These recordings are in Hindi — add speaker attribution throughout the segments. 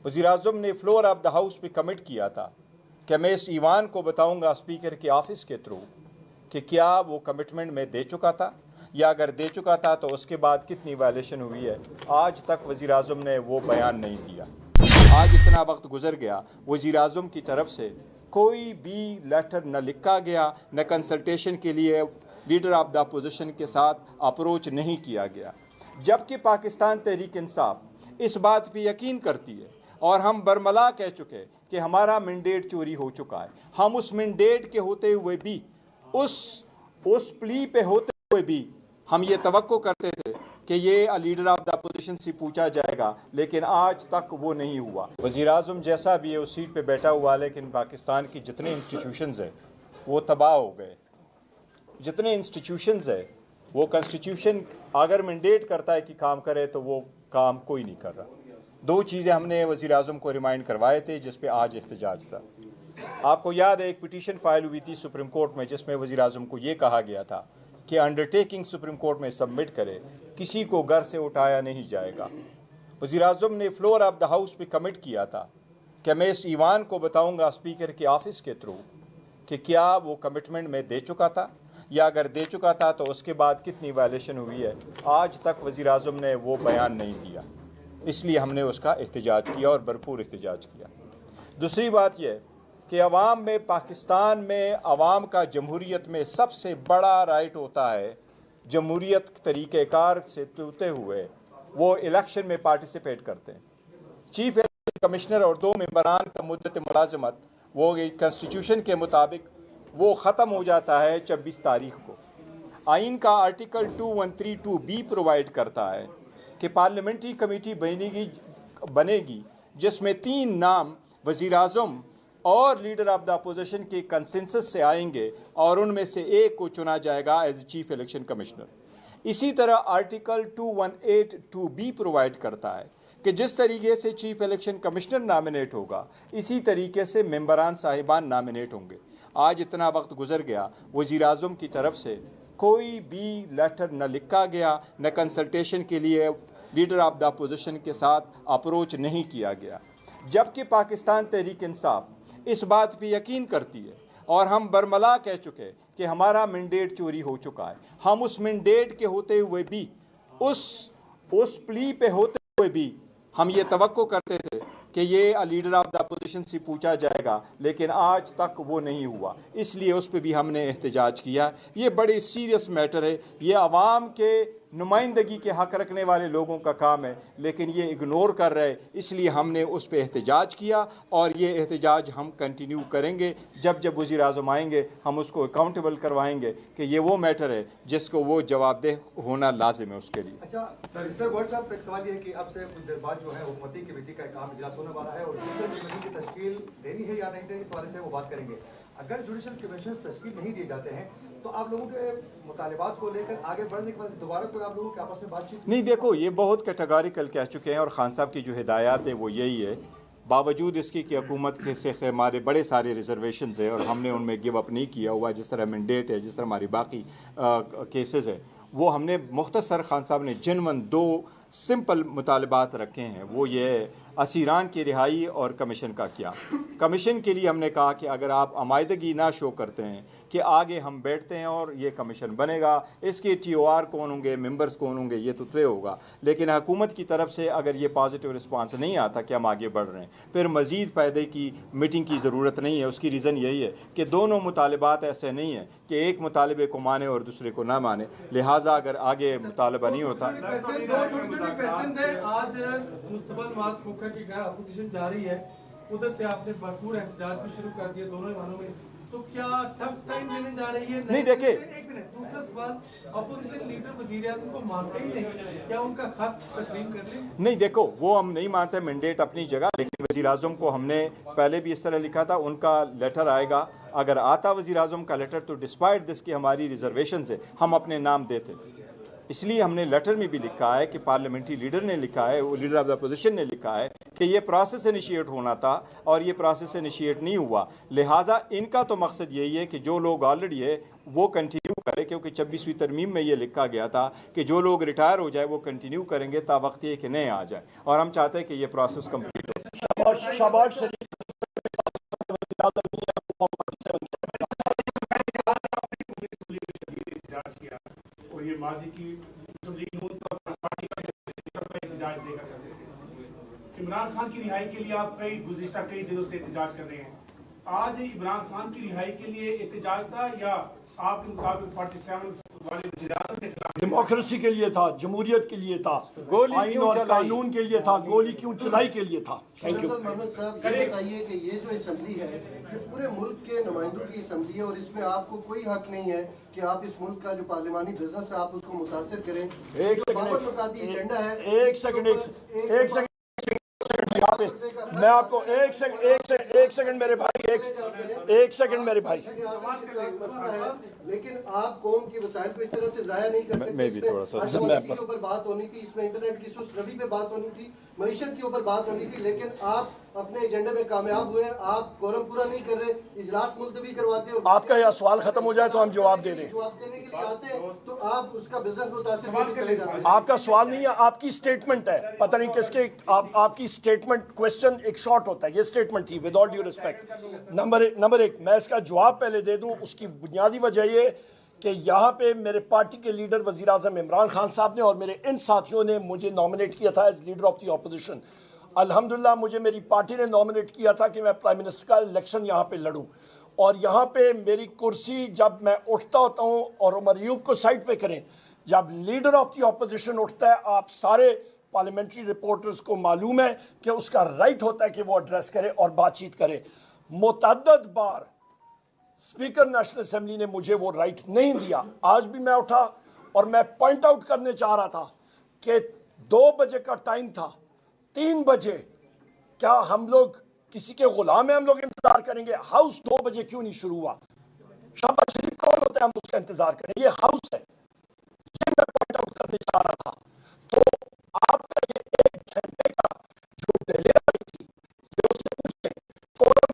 Speaker 1: वज़ीर-ए-आज़म ने फ्लोर ऑफ द हाउस पे कमिट किया था कि मैं इस ईवान को बताऊंगा स्पीकर के ऑफिस के थ्रू कि क्या वो कमिटमेंट मैं दे चुका था, या अगर दे चुका था तो उसके बाद कितनी वायलेशन हुई है। आज तक वज़ीर-ए-आज़म ने वो बयान नहीं दिया। आज इतना वक्त गुजर गया, वज़ीर-ए-आज़म की तरफ से कोई भी लेटर न लिखा गया, न कंसल्टेशन के लिए लीडर ऑफ द अपोजिशन के साथ अप्रोच नहीं किया गया, जबकि पाकिस्तान तहरीक इंसाफ इस बात पे यकीन करती है और हम बरमला कह चुके कि हमारा मैंडेट चोरी हो चुका है। हम उस मैंडेट के होते हुए भी, उस प्ली पे होते हुए भी हम ये तवक्को करते थे कि ये लीडर ऑफ द अपोजिशन से पूछा जाएगा, लेकिन आज तक वो नहीं हुआ। वज़ीर-ए-आज़म जैसा भी है उस सीट पे बैठा हुआ, लेकिन पाकिस्तान की जितने इंस्टीट्यूशंस हैं वो तबाह हो गए। जितने इंस्टीट्यूशंस है, वो कॉन्स्टिट्यूशन अगर मैंडेट करता है कि काम करे तो वो काम कोई नहीं कर रहा। दो चीज़ें हमने वज़ीर-ए-आज़म को रिमाइंड करवाए थे जिस पे आज एहतजाज था। आपको याद है एक पिटीशन फाइल हुई थी सुप्रीम कोर्ट में जिसमें वज़ीर-ए-आज़म को ये कहा गया था कि अंडरटेकिंग सुप्रीम कोर्ट में सबमिट करे, किसी को घर से उठाया नहीं जाएगा। वज़ीर-ए-आज़म ने फ्लोर ऑफ द हाउस पे कमिट किया था कि मैं इस ईवान को बताऊंगा स्पीकर के ऑफिस के थ्रू कि क्या वो कमिटमेंट मैं दे चुका था, या अगर दे चुका था तो उसके बाद कितनी वायलेशन हुई है। आज तक वज़ीर-ए-आज़म ने वो बयान नहीं दिया, इसलिए हमने उसका एहतजाज किया और भरपूर एहतजाज किया। दूसरी बात यह कि अवाम में, पाकिस्तान में अवाम का जमहूरियत में सबसे बड़ा राइट होता है, जमहूरियत तरीक़ेकार से तुलते हुए वो इलेक्शन में पार्टिसिपेट करते हैं। चीफ इलेक्शन कमिश्नर और 2 मेंबरान का मुद्दत मुलाजमत वो कॉन्स्टिट्यूशन के मुताबिक वो ख़त्म हो जाता है 26 तारीख को। आइन का आर्टिकल 2132B प्रोवाइड करता है कि पार्लियामेंट्री कमेटी बनेगी जिसमें 3 नाम वज़ीर-ए-आज़म और लीडर ऑफ द अपोजिशन के कंसेंसस से आएंगे और उनमें से एक को चुना जाएगा एज चीफ इलेक्शन कमिश्नर। इसी तरह आर्टिकल 2182B प्रोवाइड करता है कि जिस तरीके से चीफ इलेक्शन कमिश्नर नामिनेट होगा, इसी तरीके से मेंबरान साहिबान नामिनेट होंगे। आज इतना वक्त गुजर गया, वज़ीर-ए-आज़म की तरफ से कोई भी लेटर न लिखा गया, न कंसल्टेशन के लिए लीडर ऑफ द अपोजिशन के साथ अप्रोच नहीं किया गया, जबकि पाकिस्तान तहरीक इंसाफ इस बात पे यकीन करती है और हम बरमला कह चुके कि हमारा मैंडेट चोरी हो चुका है। हम उस मैंडेट के होते हुए भी, उस प्ली पे होते हुए भी हम ये तवक्को करते थे कि ये लीडर ऑफ द अपोजिशन से पूछा जाएगा, लेकिन आज तक वो नहीं हुआ, इसलिए उस पर भी हमने एहतजाज किया। ये बड़ी सीरियस मैटर है, ये आवाम के नुमाइंदगी के हक़ रखने वाले लोगों का काम है, लेकिन ये इग्नोर कर रहे, इसलिए हमने उस पर एहतजाज किया और ये एहतजाज हम कंटिन्यू करेंगे। जब जब वज़ीर-ए-आज़म आएंगे हम उसको अकाउंटेबल करवाएंगे कि ये वो मैटर है जिसको वो जवाबदेह होना लाजिम है उसके लिए।
Speaker 2: अच्छा सर गौर साहब, एक सवाल ये है कि अब से कुछ देर बाद जो है हुकूमती कमेटी का एक आम इजलास होने वाला है और जुडिशल कमीशन की तश्कील देनी है या नहीं देनी, इस हवाले से वो बात करेंगे। अगर जुडिशल कमीशन तश्कील नहीं दिए जाते हैं तो आप लोगों के मुतालिबात को लेकर आगे बढ़ने के बाद दोबारा कोई आप लोगों के आपस में बातचीत
Speaker 1: नहीं? देखो, ये बहुत कैटेगोरिकल कह चुके हैं और खान साहब की जो हिदायत है वो यही है, बावजूद इसकी कि हुकूमत के से हमारे बड़े सारे रिजर्वेशन है और हमने उनमें गिव अप नहीं किया हुआ। जिस तरह मैंडेट है, जिस तरह हमारी बाकी केसेस है, वो हमने मुख्तसर खान साहब ने जिनमन 2 सिंपल मुतालबात रखे हैं, वो ये है असीरान की रिहाई और कमीशन का क्या। कमीशन के लिए हमने कहा कि अगर आप अमायदगी ना शो करते हैं कि आगे हम बैठते हैं और ये कमीशन बनेगा, इसके TOR कौन होंगे, मेंबर्स कौन होंगे, ये तो तय होगा, लेकिन हुकूमत की तरफ से अगर ये पॉजिटिव रिस्पांस नहीं आता कि हम आगे बढ़ रहे हैं, फिर मज़ीद फ़ायदे की मीटिंग की ज़रूरत नहीं है। उसकी रीज़न यही है कि दोनों मुतालबात ऐसे नहीं है कि एक मुतालबे को माने और दूसरे को ना माने, लिहाजा अगर आगे मुतालबा नहीं होता।
Speaker 3: आज मुस्तफा नवाज खोखर की घर अपोजिशन जा रही है, उधर से आपने भरपूर एहतजाज भी शुरू कर दिया दोनों इमानों में, तो क्या टफ टाइम देने जा रही है?
Speaker 1: नहीं देखिए,
Speaker 3: एक मिनट, दूसरा सवाल, अपोजिशन लीडर वज़ीर-ए-आज़म को मानते ही नहीं, क्या उनका खत तस्लीम कर लें?
Speaker 1: नहीं, देखो, वो हम नहीं मानते, मैंडेट अपनी जगह, लेकिन वज़ीर-ए-आज़म को हमने पहले भी इस तरह लिखा था, उनका लेटर आएगा, अगर आता वज़ीर-ए-आज़म का लेटर तो डिस्पाइट दिस की हमारी रिजर्वेशन से हम अपने नाम देते। इसलिए हमने लेटर में भी लिखा है कि पार्लियामेंट्री लीडर ने लिखा है, वो लीडर ऑफ द अपोजिशन ने लिखा है कि ये प्रोसेस इनिशिएट होना था और ये प्रोसेस इनिशिएट नहीं हुआ। लिहाजा इनका तो मकसद यही है कि जो लोग ऑलरेडी है वो कंटिन्यू करें, क्योंकि 26वीं तरमीम में ये लिखा गया था कि जो लोग रिटायर हो जाए वो कंटिन्यू करेंगे ता वक्त ये कि नए आ जाए, और हम चाहते हैं कि ये प्रोसेस कंप्लीट हो।
Speaker 4: और शहबाज शरीफ
Speaker 5: और ये माजी की मुस्लिम लीग नून पार्टी का एहतजाज देखा करते थे। इमरान खान की रिहाई के लिए आप गुज़िश्ता कई दिनों से एहतजाज कर रहे हैं। आज इमरान खान की रिहाई के लिए एहतजाज था या आपके मुताबिक 47 वाले वज़ीर-ए-आज़म के खिलाफ?
Speaker 4: डेमोक्रेसी के लिए था, जमहूरियत के लिए था, आइन और कानून के लिए था, गोली क्यों चलाई के लिए था। Thank you.
Speaker 6: मोहम्मद साहब ये बताइए कि ये जो असम्बली है ये पूरे मुल्क के नुमाइंदों की असम्बली है और इसमें आपको कोई हक नहीं है कि आप इस मुल्क का जो पार्लिमानी बिजनेस है आप उसको मुतासर करें।
Speaker 4: एक सेकंड
Speaker 6: एजेंडा है,
Speaker 4: एक सेकंड यहाँ पे मैं आपको एक सेकंड मेरे भाई, एक सेकंड मेरे भाई।
Speaker 6: लेकिन आप कौम के वसाइल को इस तरह से जाया नहीं कर सकते।
Speaker 1: मैं भी थोड़ा सा
Speaker 6: के ऊपर बात होनी थी, इसमें इंटरनेट की सुस्रवी पे बात होनी थी, मईशत के ऊपर बात होनी थी, लेकिन आप अपने एजेंडे में कामयाब हुए। आप कोरम पूरा नहीं कर रहे, इजलास मुलतवी करवाते हैं।
Speaker 4: आपका यह सवाल खत्म हो जाए तो हम जवाब दे दें।
Speaker 6: जवाब देने के लिए आते हैं तो आप उसका बिजनेस मुतासिर करके चले जाते हैं।
Speaker 4: आपका सवाल नहीं है, आपकी स्टेटमेंट है। पता नहीं किसके आपकी स्टेटमेंट, क्वेश्चन एक शॉर्ट होता है, ये स्टेटमेंट थी। With all due respect, number एक मैं इसका जवाब पहले दे दूं। उसकी बुनियादी वजह ये कि यहाँ पे मेरे पार्टी के लीडर वज़ीर आज़म इमरान खान साहब ने और मेरे इन साथियों ने मुझे नॉमिनेट किया था as leader of the opposition. अल्हम्दुलिल्लाह मुझे मेरी पार्टी ने नॉमिनेट किया था कि मैं प्राइम मिनिस्टर का इलेक्शन यहाँ पे लड़ूं। और यहाँ पे मेरी कुर्सी जब मैं उठता होता हूँ, और उमर अयूब को साइड पे करें, जब लीडर ऑफ द अपोजिशन उठता है, आप सारे पार्लियामेंट्री रिपोर्टर्स को मालूम है कि उसका राइट होता है कि वो एड्रेस करे और बातचीत करे। मुतअद्दिद बार स्पीकर नेशनल असेंबली ने मुझे वो राइट नहीं दिया। आज भी मैं उठा और मैं पॉइंट आउट करने चाह रहा था कि 2 बजे का टाइम था, 3 बजे क्या हम लोग किसी के गुलाम हैं? हम लोग इंतजार करेंगे? हाउस 2 बजे क्यों नहीं शुरू हुआ? शहबाज शरीफ कौन होता है हम उसका इंतजार करें? ये हाउस है, ये मैं पॉइंट आउट करने चाह रहा था। तो आपका ये 1 घंटे का जो डिले आई थी, ये उससे पूछे कोरम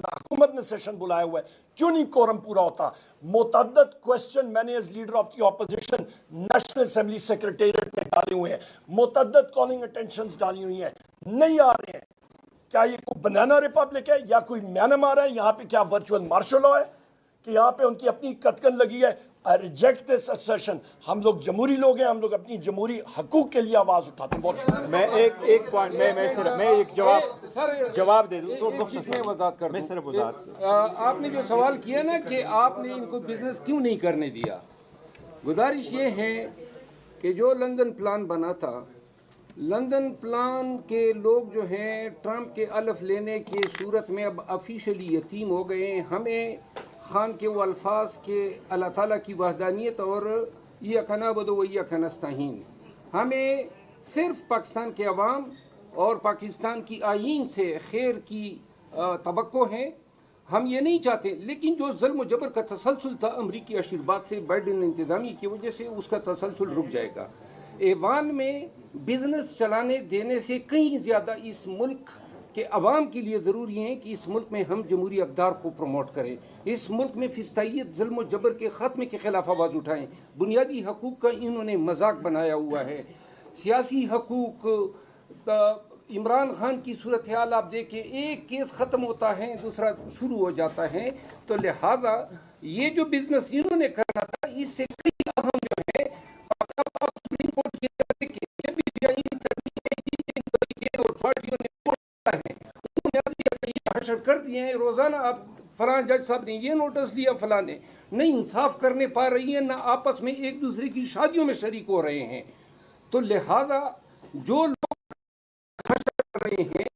Speaker 4: हुकूमत ने सेशन बुलाया हुआ है, क्यों नहीं कोरम पूरा होता? मुतअद्दिद क्वेश्चन मैंने as leader of the opposition National Assembly secretariat में डाले हुए हैं, मुतअद्दिद कॉलिंग अटेंशंस डाली हुई हैं, नहीं आ रहे हैं। क्या ये कोई बनाना रिपब्लिक है या कोई म्यांमार है? यहाँ पे क्या वर्चुअल मार्शल लॉ है कि यहाँ पे उनकी अपनी कतकन लगी है? I reject this assertion. हम लोग जमहूरी लोग हैं, हम लोग अपनी जमहूरी हकूक के लिए आवाज उठाते हैं। बहुत
Speaker 1: मैं एक पॉइंट मैं एक जवाब दे दूं तो
Speaker 7: वजाहत कर
Speaker 1: मैं सिर्फ वजाहत।
Speaker 7: आपने जो सवाल किया ना कि आपने इनको बिजनेस क्यों नहीं करने दिया, गुजारिश ये है कि जो लंदन प्लान बना था, लंदन प्लान के लोग जो हैं ट्रंप के अलफ लेने के सूरत में अब ऑफिशियली यतीम हो गए हैं। हमें खान के वो अल्फाज के अल्लाह ताला की वहदानियत और इय्याका नअबुदु व इय्याका नस्तईन, हमें सिर्फ पाकिस्तान के अवाम और पाकिस्तान की आईन से खैर की तवक्को है। हम ये नहीं चाहते, लेकिन जो जुल्म जबर का तसलसल था अमरीकी आशीर्वाद से, बाइडेन इंतजामी की वजह से उसका तसलसल रुक जाएगा। ऐवान में बिजनेस चलाने देने से कहीं ज़्यादा इस मुल्क के अवाम के लिए ज़रूरी है कि इस मुल्क में हम जमहूरी अक़दार को प्रमोट करें, इस मुल्क में फिस्तायत जुल्म जबर के ख़त्मे के ख़िलाफ़ आवाज़ उठाएं। बुनियादी हकूक़ का इन्होंने मजाक बनाया हुआ है। सियासी हकूक़, इमरान खान की सूरत हाल आप देखें, एक केस ख़त्म होता है दूसरा शुरू हो जाता है। तो लिहाजा ये जो बिजनेस इन्होंने करना था, इससे कई अहम जो है सुप्रीम कोर्ट की हशर कर दिए हैं। रोजाना आप फलां जज साहब ने ये नोटिस लिया, फलां ने नहीं इंसाफ करने पा रही है, ना आपस में एक दूसरे की शादियों में शरीक हो रहे हैं। तो लिहाजा जो लोग हशर कर रहे हैं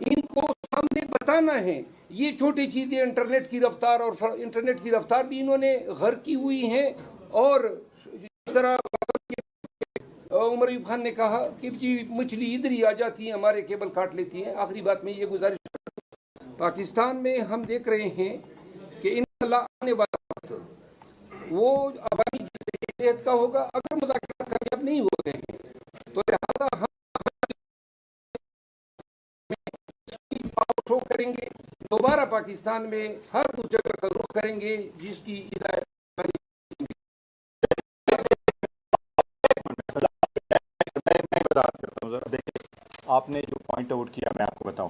Speaker 7: इनको सामने बताना है। ये छोटी चीज़ें इंटरनेट की रफ्तार, और इंटरनेट की रफ्तार भी इन्होंने घर की हुई है। और इस तरह उमर अयूब खान ने कहा कि जी मछली इधर ही आ जाती है, हमारे केबल काट लेती है। आखिरी बात में ये गुजारिश, पाकिस्तान में हम देख रहे हैं कि इंशाअल्लाह आने वाला वक्त वो अवामी जदोजहद का होगा। अगर मुज़ाकरात कामयाब नहीं होते हैं तो लिहाजा हम शो करेंगे, दोबारा पाकिस्तान में हर उस जगह का रुख करेंगे जिसकी हिदायत
Speaker 1: आपने जो पॉइंट पॉइंट आउट किया, मैं आपको बताऊं,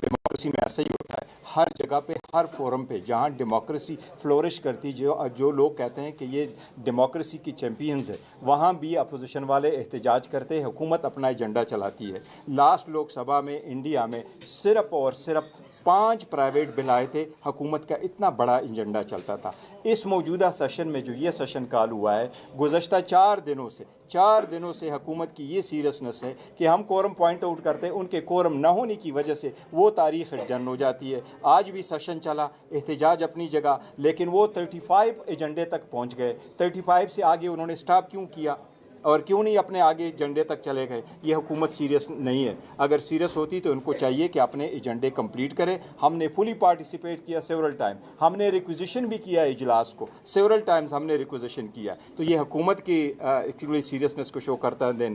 Speaker 1: डेमोक्रेसी में ऐसा ही होता है। हर जगह पे, हर फोरम पे जहाँ डेमोक्रेसी फ्लोरिश करती, जो लोग कहते हैं कि ये डेमोक्रेसी की चैम्पियंस है, वहाँ भी अपोजिशन वाले एहतजाज करते हैं, हुकूमत अपना एजेंडा चलाती है। लास्ट लोकसभा में इंडिया में सिर्फ और सिर्फ 5 प्राइवेट बिल आए थे, हुकूमत का इतना बड़ा एजेंडा चलता था। इस मौजूदा सेशन में जो ये सेशन काल हुआ है, गुज़श्ता 4 दिनों से हुकूमत की ये सीरियसनेस है कि हम कोरम पॉइंट आउट करते हैं, उनके कोरम न होने की वजह से वो तारीख़ जन हो जाती है। आज भी सेशन चला, एहतजाज अपनी जगह, लेकिन वो 35 एजेंडे तक पहुँच गए। 35 से आगे उन्होंने स्टॉप क्यों किया और क्यों नहीं अपने आगे एजेंडे तक चले गए? ये हुकूमत सीरियस नहीं है। अगर सीरियस होती तो उनको चाहिए कि अपने एजेंडे कंप्लीट करें। हमने फुली पार्टिसिपेट किया सेवरल टाइम, हमने रिक्विजिशन भी किया इजलास को, सेवरल टाइम्स हमने रिक्विजिशन किया। तो ये हुकूमत की एक्चुअली सीरियसनेस को शो करता है। देन